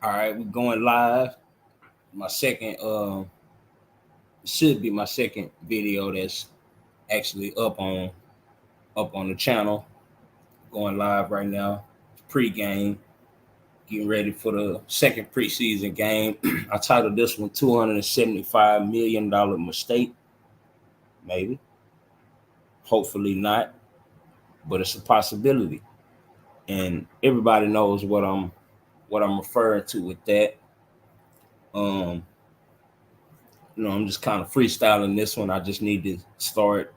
All right, we're going live. My second should be my second video that's actually up on the channel. Going live right now. Pre-game. Getting ready for the second preseason game. I titled this one $275 million mistake. Maybe. Hopefully not. But it's a possibility. And everybody knows what I'm referring to with that. Um, I'm just kind of freestyling this one. I just need to start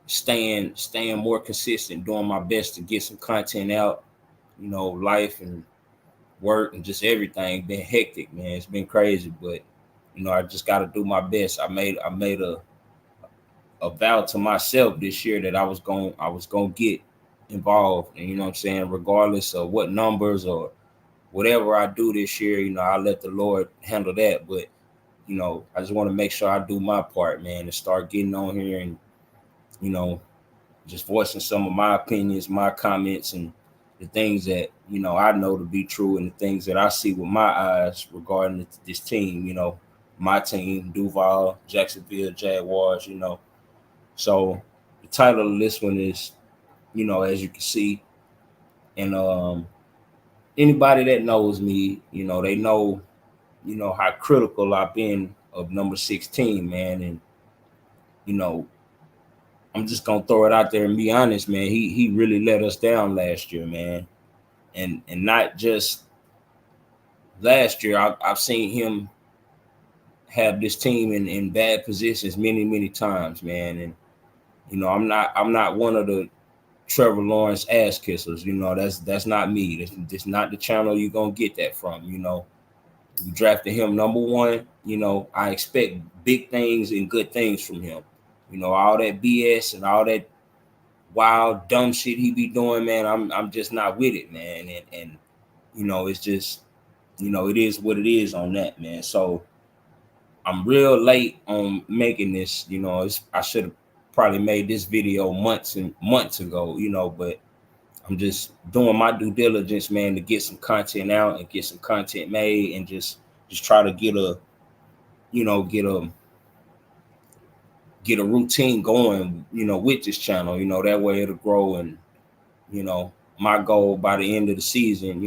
staying more consistent, doing my best to get some content out. Life and work and just everything been hectic, man. It's been crazy, but I just got to do my best. I made a vow to myself this year that I was going to get involved, and what I'm saying, regardless of what numbers or whatever I do this year, I let the Lord handle that. But I just want to make sure I do my part, man, and start getting on here and you know just voicing some of my opinions, my comments, and the things that I know to be true, and the things that I see with my eyes regarding this team. My team, Duval, Jacksonville Jaguars. So the title of this one is, as you can see, and anybody that knows me, they know, how critical I've been of number 16, man, and you know I'm just gonna throw it out there and be honest, man. He really let us down last year, man, and not just last year. I've seen him have this team in bad positions many times, man. And I'm not one of the Trevor Lawrence ass kissers. That's not me. That's not the channel you're gonna get that from. We drafted him number one. I expect big things and good things from him. All that BS and all that wild dumb shit he be doing, man. I'm just not with it, man. And it's just it is what it is on that, man. So I'm real late on making this. I should have probably made this video months and months ago. But I'm just doing my due diligence, man, to get some content out and get some content made, and just try to get a you know get a routine going, with this channel. That way it'll grow. And you know my goal by the end of the season,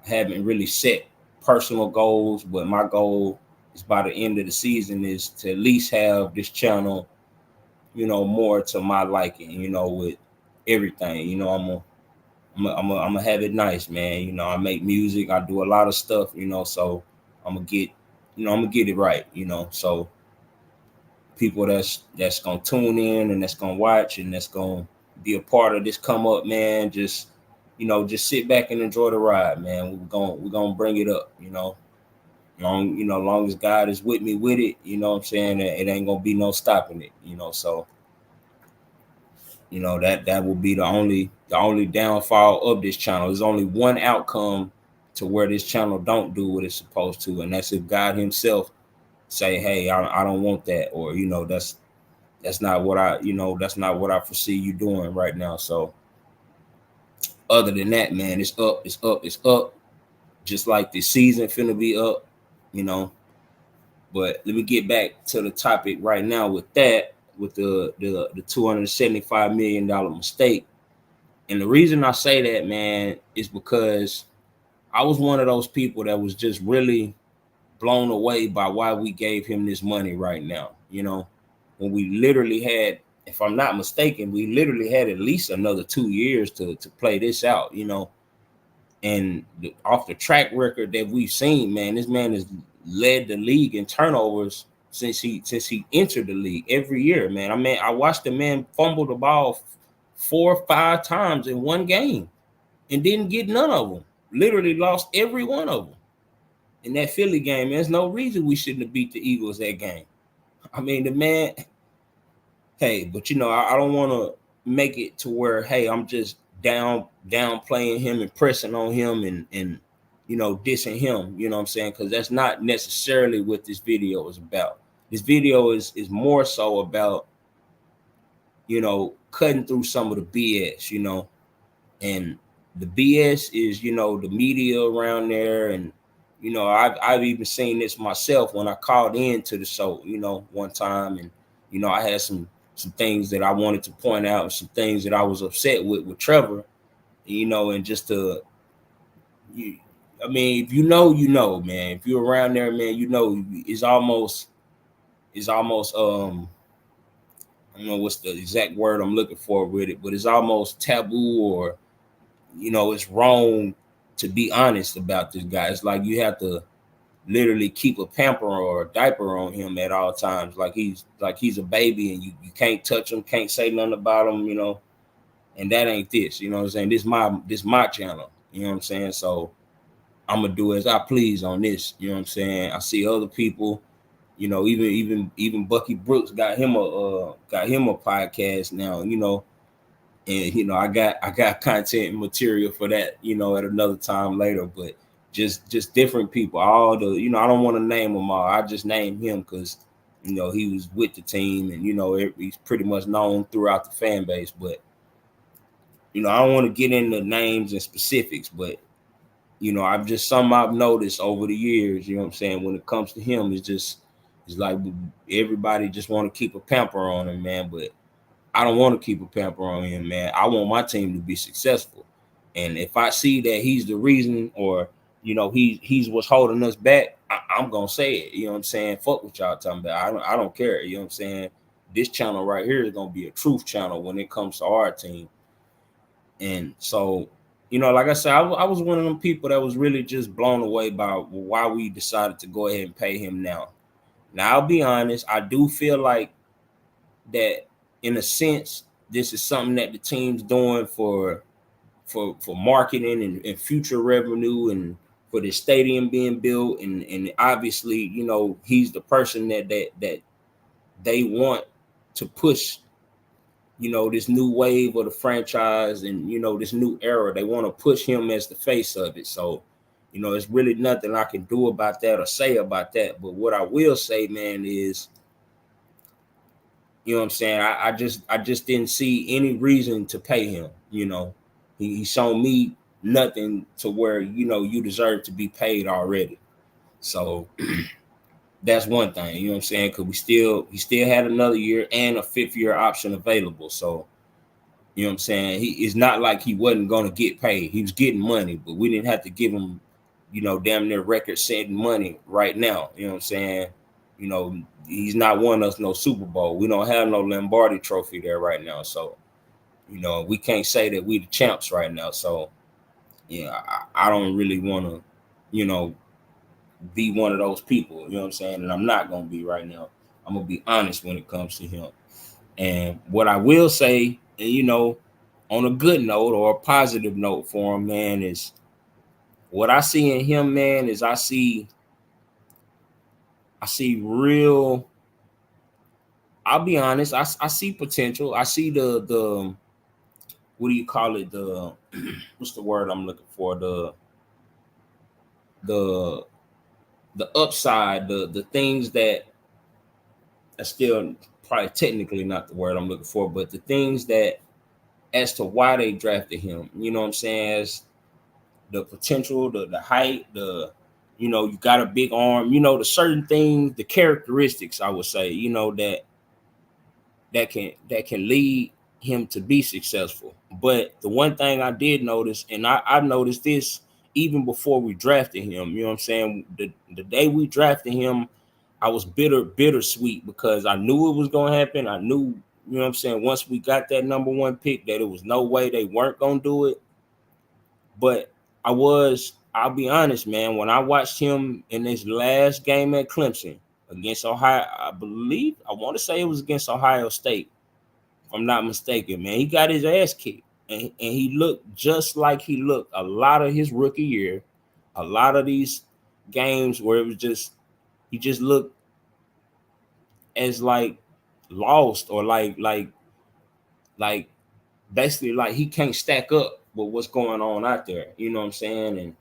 haven't really set personal goals, but my goal is by the end of the season is to at least have this channel, more to my liking, with everything. I'm gonna have it nice, man. I make music, I do a lot of stuff, so I'm gonna get I'm gonna get it right. So people that's gonna tune in and that's gonna watch and that's gonna be a part of this come up, man. Just sit back and enjoy the ride, man. We're gonna bring it up, long as God is with me with it, what I'm saying, it ain't gonna be no stopping it, so that will be the only downfall of this channel. There's only one outcome to where this channel don't do what it's supposed to, and that's if God himself say, hey, I don't want that, or that's not what I foresee you doing right now. So other than that, man, it's up, it's up, it's up. Just like the season finna be up, you know. But let me get back to the topic right now with that, with the $275 million mistake. And the reason I say that, man, is because I was one of those people that was just really blown away by why we gave him this money right now. When we literally had, if I'm not mistaken, we literally had at least another 2 years to play this out. And off the track record that we've seen, man, this man has led the league in turnovers since he entered the league every year, man. I watched the man fumble the ball 4 or 5 times in one game and didn't get none of them. Literally lost every one of them in that Philly game. There's no reason we shouldn't have beat the Eagles that game. I mean, the man. Hey, but I don't want to make it to where, hey, I'm just downplaying him and pressing on him and dissing him. You know what I'm saying? Because that's not necessarily what this video is about. This video is more so about cutting through some of the BS. And the BS is the media around there, and You know, I've even seen this myself when I called in to the show, you know, one time, and you know, I had some things that I wanted to point out, some things that I was upset with Trevor, you know, and just to you, I mean, if you know, you know, man. If you're around there, man, you know, it's almost I don't know what's the exact word I'm looking for with it, but it's almost taboo, or you know, it's wrong to be honest about this guy. It's like you have to literally keep a pamper or a diaper on him at all times, like he's a baby, and you can't touch him, can't say nothing about him, you know. And that ain't this, you know what I'm saying? This my channel, you know what I'm saying? So I'm gonna do as I please on this, you know what I'm saying? I see other people, you know, even Bucky Brooks got him a podcast now, you know. And you know, I got content and material for that, you know, at another time later. But just different people, all the, you know, I don't want to name them all. I just named him because you know he was with the team, and you know he's pretty much known throughout the fan base. But you know, I don't want to get into names and specifics, but you know, I've noticed over the years, you know what I'm saying, when it comes to him, it's like everybody just want to keep a pamper on him, man. But I don't want to keep a pamper on him, man. I want my team to be successful. And if I see that he's the reason, or you know, he's what's holding us back, I'm gonna say it. You know what I'm saying? Fuck what y'all talking about. I don't care. You know what I'm saying? This channel right here is gonna be a truth channel when it comes to our team. And so, you know, like I said, I was one of them people that was really just blown away by why we decided to go ahead and pay him now. Now, I'll be honest, I do feel like that in a sense, this is something that the team's doing for marketing and future revenue, and for the stadium being built, and obviously, you know, he's the person that they want to push, you know, this new wave of the franchise, and you know, this new era. They want to push him as the face of it. So, you know, it's really nothing I can do about that or say about that. But what I will say, man, is, you know what I'm saying, I just didn't see any reason to pay him. You know, he shown me nothing to where, you know, you deserve to be paid already. So that's one thing, you know what I'm saying? Because he still had another year and a fifth year option available. So you know what I'm saying? It's not like he wasn't gonna get paid. He was getting money, but we didn't have to give him, you know, damn near record setting money right now. You know what I'm saying? You know, he's not won us no Super Bowl. We don't have no Lombardi trophy there right now. So, you know, we can't say that we the champs right now. So, yeah, I don't really wanna, you know, be one of those people, you know what I'm saying? And I'm not gonna be right now. I'm gonna be honest when it comes to him. And what I will say, and you know, on a good note or a positive note for him, man, is what I see in him, man, is I see real. I'll be honest, I see potential. I see the what do you call it? The what's the word I'm looking for? The the upside, the things that are still probably technically not the word I'm looking for, but the things that as to why they drafted him. You know what I'm saying? As the potential, the height, you know, you got a big arm, you know, the certain things, the characteristics, I would say, you know, that can lead him to be successful. But the one thing I did notice, and I noticed this even before we drafted him, you know what I'm saying? The day we drafted him, I was bittersweet, because I knew it was gonna happen. I knew, you know what I'm saying, once we got that number one pick, that it was no way they weren't gonna do it. But I'll be honest, man, when I watched him in his last game at Clemson against Ohio, I want to say it was against Ohio State, if I'm not mistaken, man, he got his ass kicked. And he looked just like he looked a lot of his rookie year, a lot of these games where it was just, he just looked as like lost, or like basically like he can't stack up with what's going on out there. You know what I'm saying? And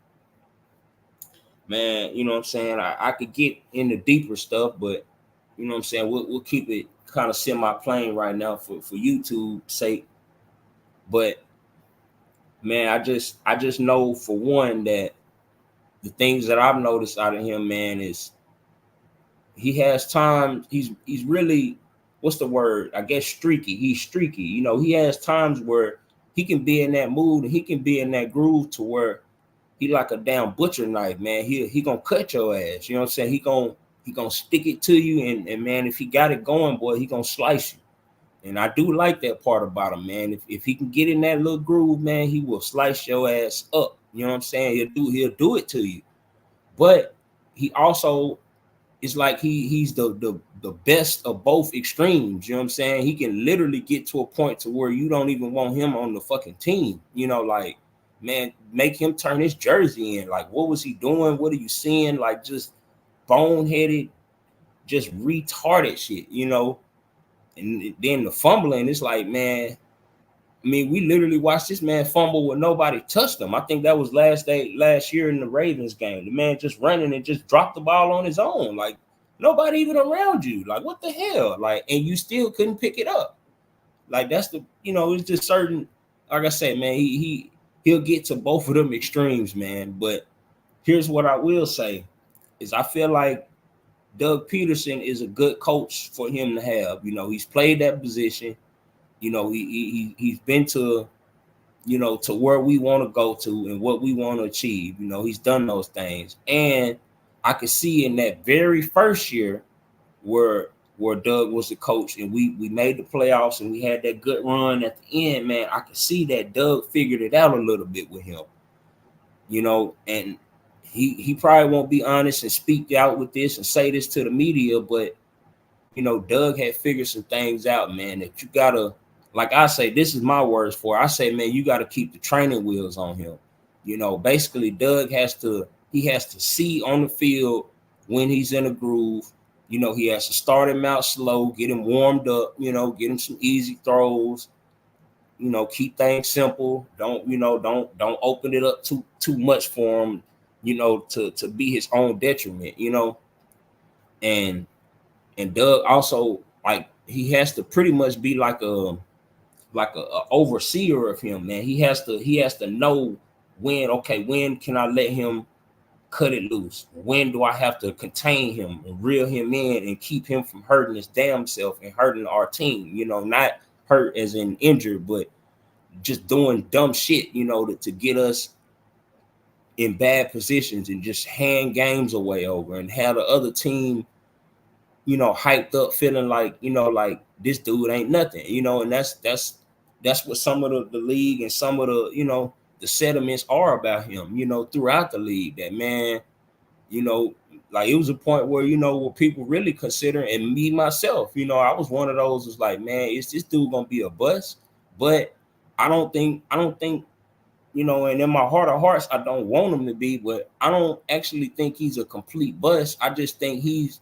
man, you know what I'm saying? I could get into deeper stuff, but you know what I'm saying? We'll keep it kind of semi-plain right now for YouTube's sake. But man, I just know for one that the things that I've noticed out of him, man, is he has times he's really, what's the word? I guess streaky. He's streaky. You know, he has times where he can be in that mood and he can be in that groove to where he like a damn butcher knife, man. He gonna cut your ass. You know what I'm saying? He gonna stick it to you, and man, if he got it going, boy, he gonna slice you. And I do like that part about him, man. If he can get in that little groove, man, he will slice your ass up. You know what I'm saying? He'll do it to you. But he also, it's like he's the best of both extremes. You know what I'm saying? He can literally get to a point to where you don't even want him on the fucking team. You know, like, man, make him turn his jersey in. Like, what was he doing? What are you seeing? Like, just boneheaded, just retarded shit, you know. And then the fumbling, it's like, man, I mean, we literally watched this man fumble when nobody touched him. I think that was last year in the Ravens game. The man just running and just dropped the ball on his own. Like, nobody even around you. Like, what the hell? Like, and you still couldn't pick it up. Like, that's the, you know, it's just certain, like I said, man, he'll get to both of them extremes, man. But here's what I will say is I feel like Doug Peterson is a good coach for him to have. You know, he's played that position. You know, he's been to, you know, to where we want to go to and what we want to achieve. You know, he's done those things. And I could see in that very first year where Doug was the coach and we made the playoffs and we had that good run at the end, man, I could see that Doug figured it out a little bit with him. You know, and he probably won't be honest and speak out with this and say this to the media, but, you know, Doug had figured some things out, man, that you got to, like I say, this is my words for it. I say, man, you got to keep the training wheels on him. You know, basically Doug has to see on the field when he's in a groove. You know, he has to start him out slow, get him warmed up, you know, get him some easy throws, you know, keep things simple. Don't open it up too much for him, you know, to be his own detriment, you know. And Doug also, like, he has to pretty much be like a overseer of him, man. He has to know when can I let him cut it loose? When do I have to contain him and reel him in and keep him from hurting his damn self and hurting our team? You know, not hurt as in injured, but just doing dumb shit, you know, to get us in bad positions and just hand games away over and have the other team, you know, hyped up, feeling like, you know, like this dude ain't nothing, you know. And that's what some of the league and some of the, you know, the sentiments are about him, you know, throughout the league. That, man, you know, like, it was a point where, you know, what people really consider, and me myself, you know, I was one of those who's like, man, is this dude gonna be a bust? But I don't think, you know, and in my heart of hearts, I don't want him to be, but I don't actually think he's a complete bust. I just think he's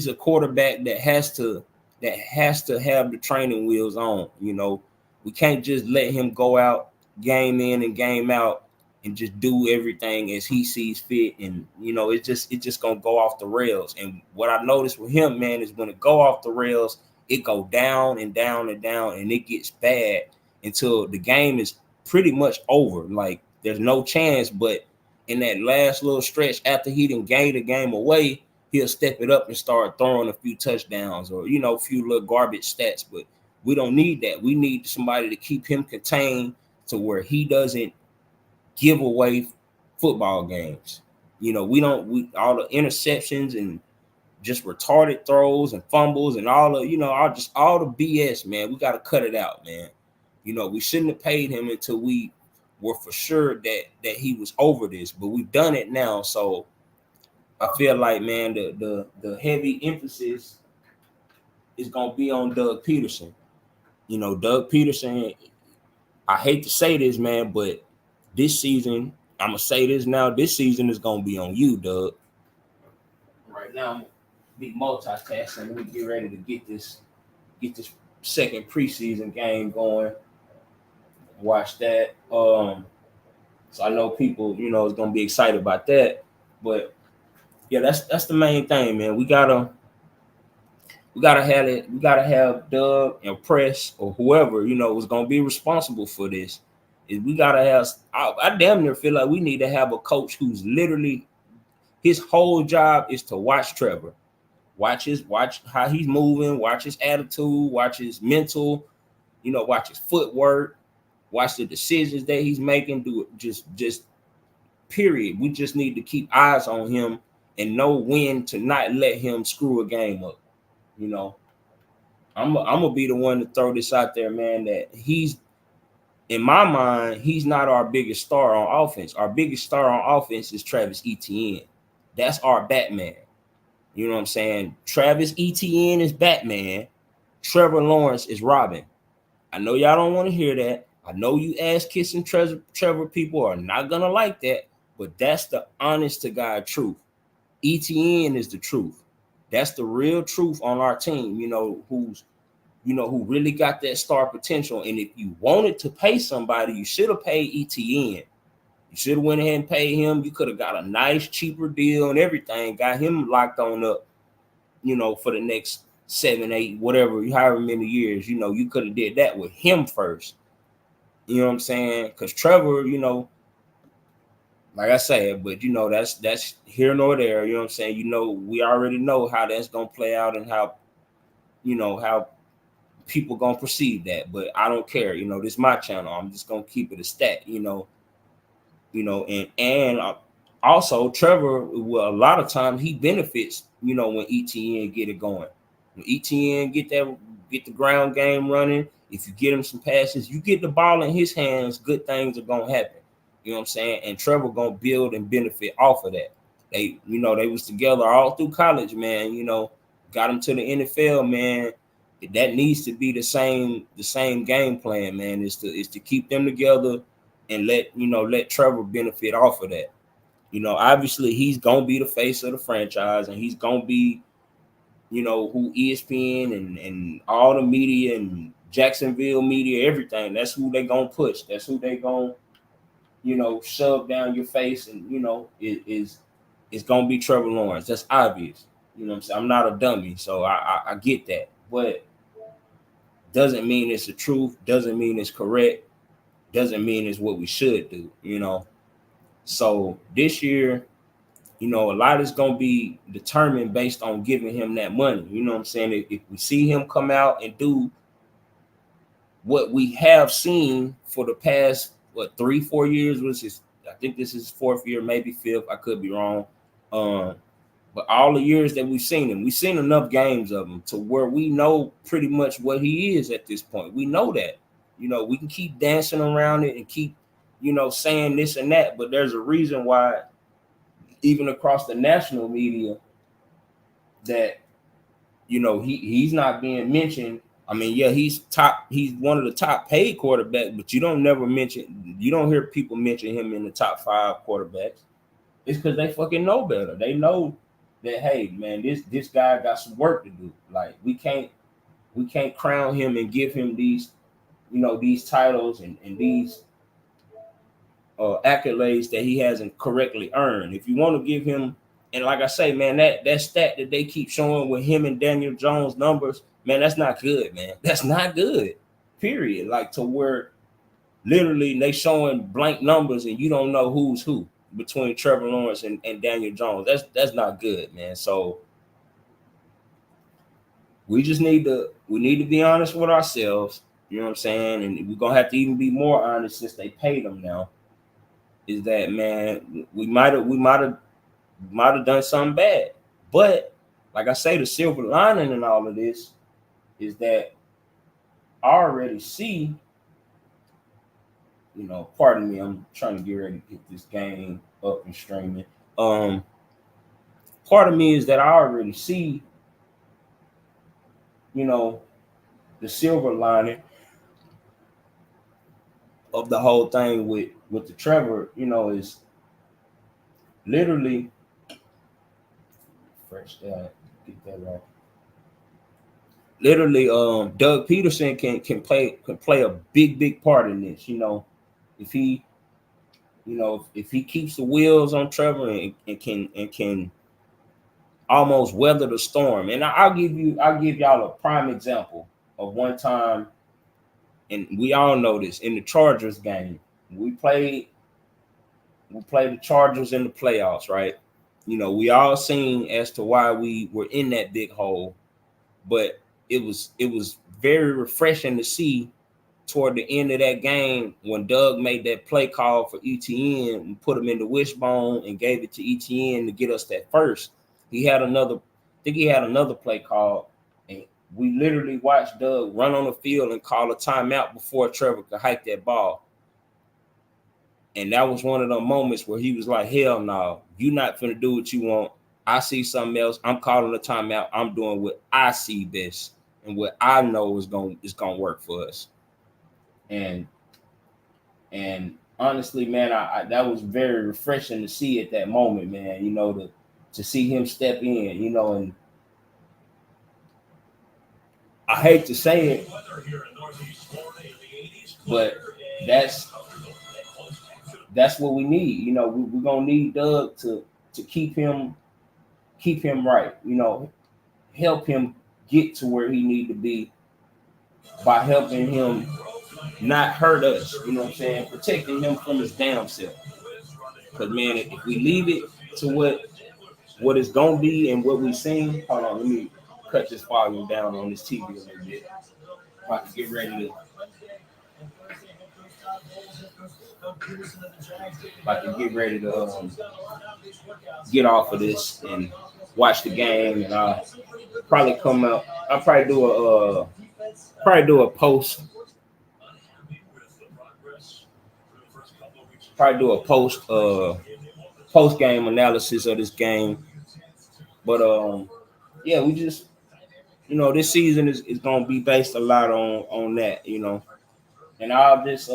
a quarterback that has to have the training wheels on. You know, we can't just let him go out game in and game out and just do everything as he sees fit. And, you know, it's just gonna go off the rails. And what I noticed with him, man, is when it go off the rails, it go down and down and down, and it gets bad until the game is pretty much over. Like, there's no chance. But in that last little stretch after he done gave the game away, he'll step it up and start throwing a few touchdowns or, you know, a few little garbage stats. But we don't need that. We need somebody to keep him contained to where he doesn't give away football games. You know, we all the interceptions and just retarded throws and fumbles and all the, you know, all the BS, man. We got to cut it out, man. You know, we shouldn't have paid him until we were for sure that he was over this, but we've done it now. So I feel like, man, the heavy emphasis is gonna be on Doug Peterson. You know, Doug Peterson, I hate to say this, man, but this season, I'm gonna say this now, this season is gonna be on you, Doug. Right now, I'm gonna be multitasking. Let me get ready to get this second preseason game going. Watch that. So I know people, you know, is gonna be excited about that. But yeah, that's the main thing, man. We gotta have it. We gotta have Doug and Press or whoever, you know, is gonna be responsible for this. Is we gotta have. I damn near feel like we need to have a coach who's literally His whole job is to watch Trevor. Watch how he's moving, watch his attitude, watch his mental, watch his footwork, watch the decisions that he's making. Do it just period. We just need to keep eyes on him and know when to not let him screw a game up. I'm gonna be the one to throw this out there, man, that he's, in my mind, he's not our biggest star on offense. Our biggest star on offense is Travis Etienne. That's our Batman. You know what I'm saying? Travis Etienne is Batman. Trevor Lawrence is Robin. I know y'all don't want to hear that. I know you ass-kissing Trevor people are not going to like that, but that's the honest to God truth. Etienne is the truth. That's the real truth on our team, who really got that star potential. And if you wanted to pay somebody, you should have paid Etienne. You should have went ahead and paid him. You could have got a nice, cheaper deal and everything. Got him locked on up, for the next 7, 8, whatever, however many years. You could have did that with him first. You know what I'm saying? Because Trevor, like I said, but that's here nor there. You know what I'm saying? We already know how that's gonna play out and how people gonna perceive that. But I don't care. This is my channel. I'm just gonna keep it a stat. And also Trevor, well, a lot of times he benefits, when ETN get it going. When ETN get the ground game running, if you get him some passes, you get the ball in his hands, good things are gonna happen. You know what I'm saying? And Trevor gonna build and benefit off of that. They was together all through college, man. Got him to the NFL, man. That needs to be the same game plan, man. Is to keep them together and let Trevor benefit off of that. Obviously he's gonna be the face of the franchise, and he's gonna be, who ESPN and all the media and Jacksonville media, everything. That's who they gonna push. That's who they gonna, shove down your face, and it's gonna be Trevor Lawrence. That's obvious. You know what I'm saying? I'm not a dummy, so I get that, but doesn't mean it's the truth. Doesn't mean it's correct. Doesn't mean it's what we should do. So this year, a lot is going to be determined based on giving him that money. You know what I'm saying? If we see him come out and do what we have seen for the past, 3-4 years, I think this is his 4th year, maybe 5th. I could be wrong. But all the years that we've seen him, we've seen enough games of him to where we know pretty much what he is at this point. We know that. We can keep dancing around it and keep, saying this and that, but there's a reason why, even across the national media, that he's not being mentioned. I mean, yeah, he's one of the top paid quarterbacks, but you don't hear people mention him in the top 5 quarterbacks. It's because they fucking know better. They know that, hey, man, this guy got some work to do. Like, we can't crown him and give him these titles and these accolades that he hasn't correctly earned. If you want to give him, and like I say, man, that stat that they keep showing with him and Daniel Jones numbers, man, that's not good, man. That's not good, period. Like, to where literally they showing blank numbers and you don't know who's who between Trevor Lawrence and Daniel Jones. That's not good, man. So we need to be honest with ourselves. You know what I'm saying? And we're gonna have to even be more honest since they paid them now. Is that, man, we might have done something bad. But like I say, the silver lining in all of this is that I already see, pardon me, I'm trying to get ready to get this game up and streaming. Part of me is that I already see, the silver lining of the whole thing with the Trevor, is literally fresh that, get that right. Literally, Doug Peterson can play a big part in this. If he, if he keeps the wheels on Trevor and can almost weather the storm. And I'll give y'all a prime example of one time, and we all know this, in the Chargers game. We played the Chargers in the playoffs, right? We all seen as to why we were in that big hole, but it was very refreshing to see toward the end of that game when Doug made that play call for ETN and put him in the wishbone and gave it to ETN to get us that first. He had another play call, and we literally watched Doug run on the field and call a timeout before Trevor could hike that ball. And that was one of the moments where he was like, hell no, you not finna do what you want. I see something else. I'm calling a timeout. I'm doing what I see best and what I know is gonna work for us. And honestly, man, I that was very refreshing to see at that moment, man. To see him step in, and I hate to say it, but that's what we need. We're gonna need Doug to keep him right. Help him get to where he need to be by helping him not hurt us. You know what I'm saying? Protecting him from his damn self. Because man, if we leave it to what it's gonna be and what we seen, hold on, let me cut this volume down on this TV a little bit. About to get ready to get off of this and watch the game, and I'll probably come out. I'll probably do a post. Post game analysis of this game. But yeah, we just this season is gonna be based a lot on that, and I'll just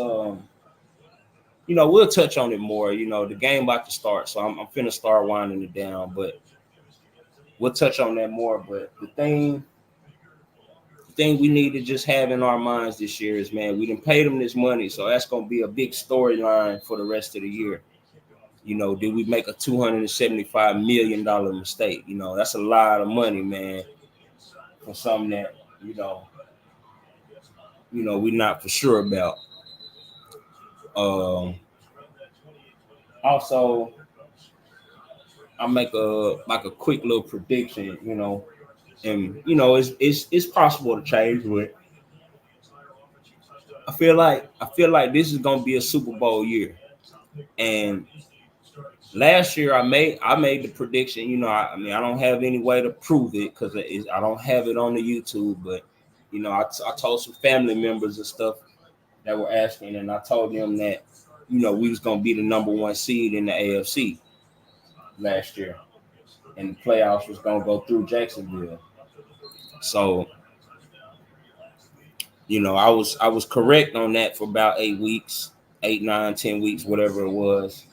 we'll touch on it more. The game about to start, so I'm finna start winding it down, but we'll touch on that more. But the thing we need to just have in our minds this year is, man, we done paid them this money, so that's gonna be a big storyline for the rest of the year. Did we make a $275 million mistake? That's a lot of money, man, for something that we're not for sure about. Also, I'll make a quick little prediction, and it's possible to change, but I feel like this is gonna be a Super Bowl year. And last year I made the prediction. I mean, I don't have any way to prove it because I don't have it on the YouTube, but I told some family members and stuff that were asking, and I told them that we was gonna be the number one seed in the AFC last year, and the playoffs was gonna go through Jacksonville. So I was correct on that for about 8 weeks, 8, 9, 10 weeks, whatever it was,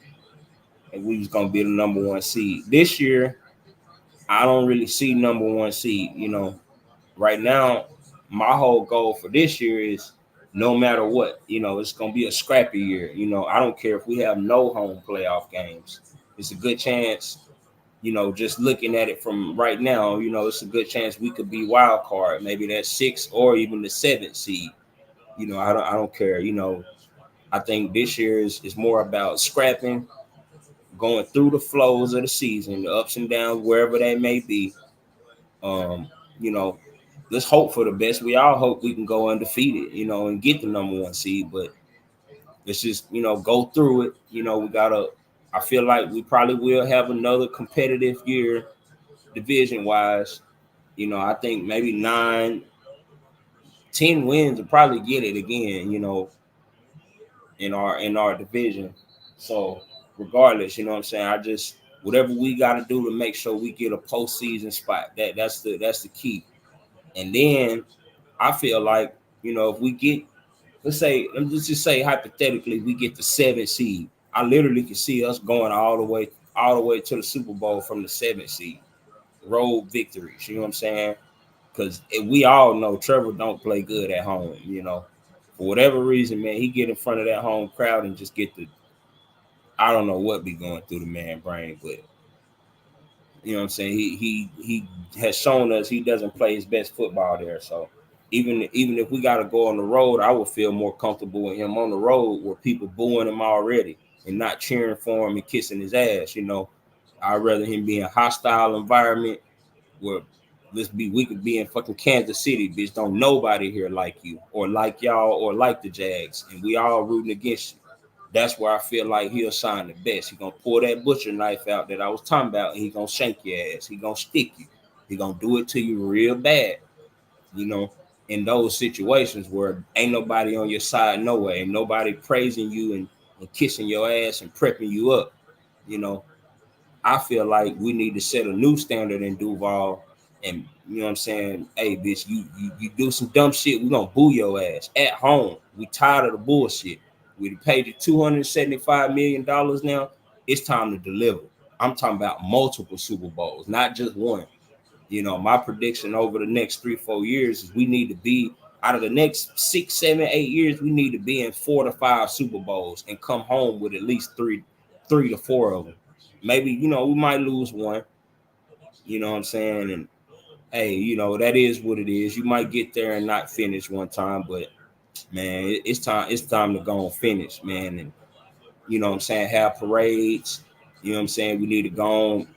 and we was gonna be the number one seed. This year, I don't really see number one seed. Right now, my whole goal for this year is no matter what, it's gonna be a scrappy year. I don't care if we have no home playoff games. It's a good chance. Just looking at it from right now, it's a good chance we could be wild card, maybe that 6th or even the 7th seed. I don't care. I think this year is more about scrapping, going through the flows of the season, the ups and downs, wherever they may be. Let's hope for the best. We all hope we can go undefeated, and get the number one seed, but let's just, go through it. I feel like we probably will have another competitive year division wise. I think maybe 9, 10 wins will probably get it again, in our division. So regardless, what I'm saying, I just whatever we got to do to make sure we get a postseason spot. That's the key. And then I feel like, if we get, let's just say hypothetically we get the 7th seed, I literally can see us going all the way to the Super Bowl from the 7th seed. Road victories, you know what I'm saying? Because we all know Trevor don't play good at home, For whatever reason, man, he get in front of that home crowd and just get I don't know what be going through the man brain, but you know what I'm saying? He has shown us he doesn't play his best football there. So even if we got to go on the road, I would feel more comfortable with him on the road where people booing him already and not cheering for him and kissing his ass, I'd rather him be in a hostile environment where we could be in fucking Kansas City, bitch. Don't nobody here like you or like y'all or like the Jags, and we all rooting against you. That's where I feel like he'll shine the best. He gonna pull that butcher knife out that I was talking about, and he gonna shank your ass. He gonna stick you. He gonna do it to you real bad. You know, in those situations where ain't nobody on your side, no way, ain't nobody praising you and kissing your ass and prepping you up. You know, I feel like we need to set a new standard in Duval. And you know what I'm saying? Hey, bitch, you do some dumb shit, we gonna boo your ass at home. We tired of the bullshit. We paid you $275 million now. It's time to deliver. I'm talking about multiple Super Bowls, not just one. You know, my prediction over the next 3-4 years is we need to be out of the next 6, 7, 8 years, we need to be in 4 to 5 Super Bowls and come home with at least three to four of them. Maybe, you know, we might lose one, you know what I'm saying? And hey, you know, that is what it is. You might get there and not finish one time, but man, it's time to go and finish, man. And you know what I'm saying, have parades. You know what I'm saying? We need to go on,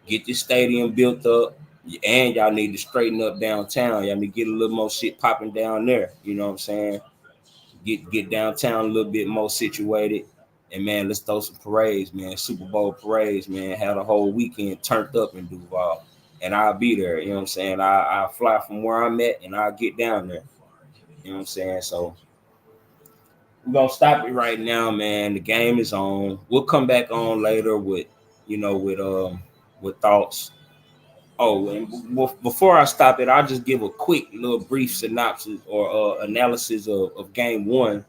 get this stadium built up, and y'all need to straighten up downtown. Y'all need to get a little more shit popping down there. You know what I'm saying? Get downtown a little bit more situated. And man, let's throw some parades, man. Super Bowl parades, man. Have the whole weekend turned up in Duval. And I'll be there. You know what I'm saying? I'll fly from where I'm at and I'll get down there. You know what I'm saying? So we're gonna stop it right now, man. The game is on. We'll come back on later with, you know, with thoughts. Oh, and before I stop it, I'll just give a quick little brief synopsis or analysis of game one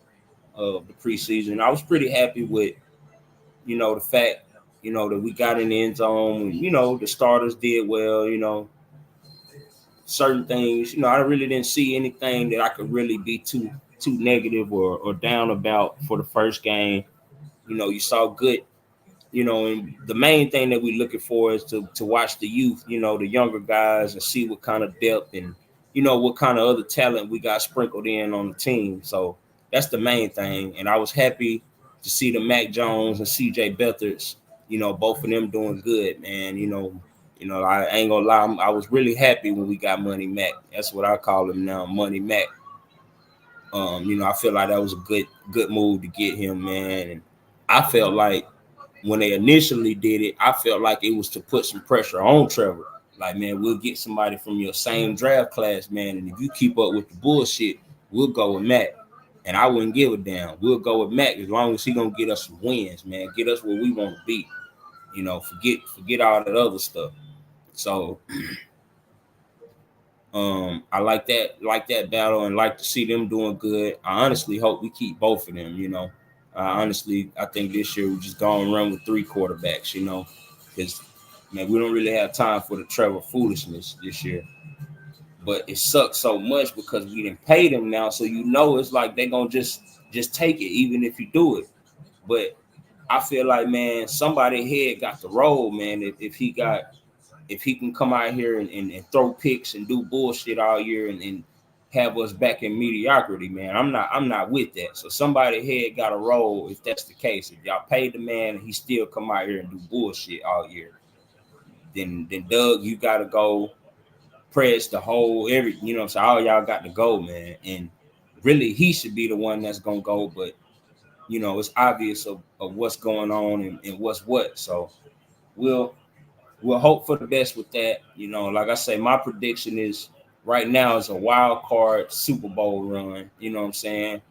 of the preseason. I was pretty happy with, you know, the fact, you know, that we got in the end zone. You know, the starters did well. You know, certain things. You know, I really didn't see anything that I could really be too negative or down about for the first game. You know, you saw good. You know, and the main thing that we're looking for is to watch the youth. You know, the younger guys and see what kind of depth and you know what kind of other talent we got sprinkled in on the team. So that's the main thing. And I was happy to see the Mac Jones and C.J. Beathard's, you know, both of them doing good, man. You know, I ain't gonna lie, I was really happy when we got Money Mac. That's what I call him now, Money Mac. You know, I feel like that was a good move to get him, man. And I felt like when they initially did it, I felt like it was to put some pressure on Trevor. Like, man, we'll get somebody from your same draft class, man. And if you keep up with the bullshit, we'll go with Mac. And I wouldn't give a damn. We'll go with Mac as long as he gonna get us some wins, man. Get us where we want to be. You know, forget all that other stuff. So I like that battle and like to see them doing good. I honestly hope we keep both of them, you know. Honestly, I think this year we just go and run with 3 quarterbacks, you know, because man, we don't really have time for the Trevor foolishness this year. But it sucks so much because we didn't pay them now, so you know it's like they're gonna just take it, even if you do it. But I feel like, man, somebody head got the roll, man. If he can come out here and throw picks and do bullshit all year and have us back in mediocrity, man, I'm not with that. So somebody head got a roll if that's the case. If y'all paid the man and he still come out here and do bullshit all year, then Doug, you gotta go press the whole you know what I'm saying? All y'all got to go, man. And really he should be the one that's gonna go, but you know, it's obvious of what's going on and what's what. So we'll we'll hope for the best with that. You know, like I say, my prediction is right now is a wild card Super Bowl run. You know what I'm saying?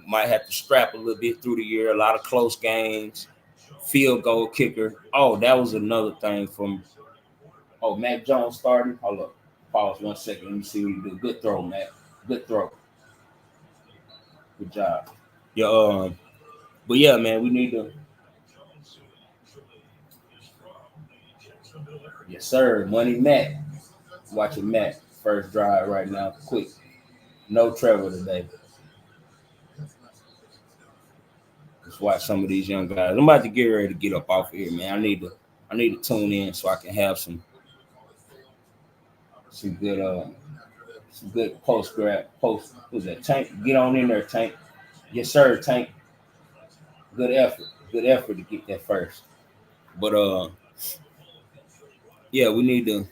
Might have to strap a little bit through the year, a lot of close games, field goal kicker. Oh, that was another thing from Mac Jones starting. Hold up. Pause 1 second. Let me see what you do. Good throw, Mac. Good throw. Good job. Yeah, but yeah, man, we need to. Yes, sir. Money Mac. Watching Mac. First drive right now. Quick. No Trevor today. Let's watch some of these young guys. I'm about to get ready to get up off of here, man. I need to tune in so I can have some good some good post. Who's that? Tank? Get on in there, Tank. Yes, sir, Tank. Good effort. Good effort to get that first. But Yeah, we need to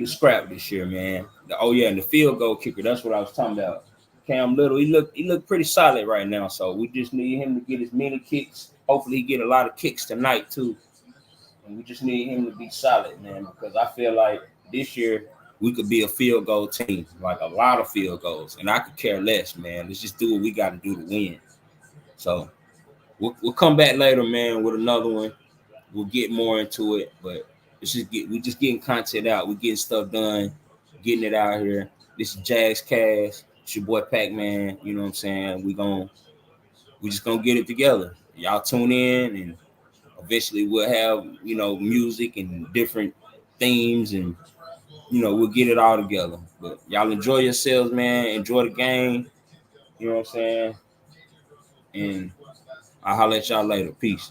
scrap this year, man. Oh yeah, and the field goal kicker. That's what I was talking about. Cam Little, he looked pretty solid right now. So we just need him to get as many kicks. Hopefully, he get a lot of kicks tonight too. And we just need him to be solid, man. Because I feel like this year we could be a field goal team, like a lot of field goals, and I could care less, man. Let's just do what we got to do to win. So we'll come back later, man, with another one. We'll get more into it, but we just getting content out. We getting stuff done, getting it out here. This is Jags Cast. It's your boy Pac Man. You know what I'm saying? We just gonna get it together. Y'all tune in, and eventually we'll have music and different themes, and we'll get it all together. But y'all enjoy yourselves, man. Enjoy the game. You know what I'm saying? And I'll holler at y'all later. Peace.